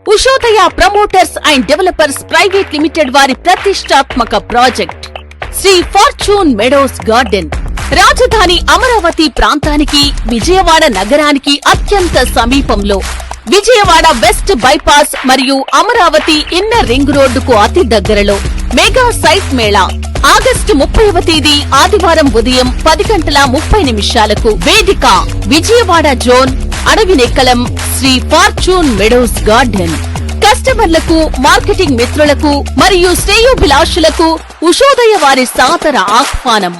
Ushodaya promoters and developers private limited వారి ప్రతిష్టాత్మక ప్రాజెక్ట్ శ్రీ ఫార్చ్యూన్ మెడోస్ గార్డెన్ రాజధాని అమరావతి ప్రాంతానికి విజయవాడ నగరానికి అత్యంత సమీపంలో విజయవాడ వెస్ట్ బైపాస్ మరియు అమరావతి ఇన్నర్ రింగ్ రోడ్డుకు అతి దగ్గరలో మెగా సైట్ మేళా ఆగస్టు 30వ తేదీ ఆదివారం ఉదయం 10:30 వేదిక Vijayawada zone Adavinekkalam Sri Fortune Meadows Garden. కస్టమర్లకు, మార్కెటింగ్ మిత్రులకు మరియు శ్రేయోభిలాషులకు ఉషోదయ వారి సాదర ఆహ్వానం.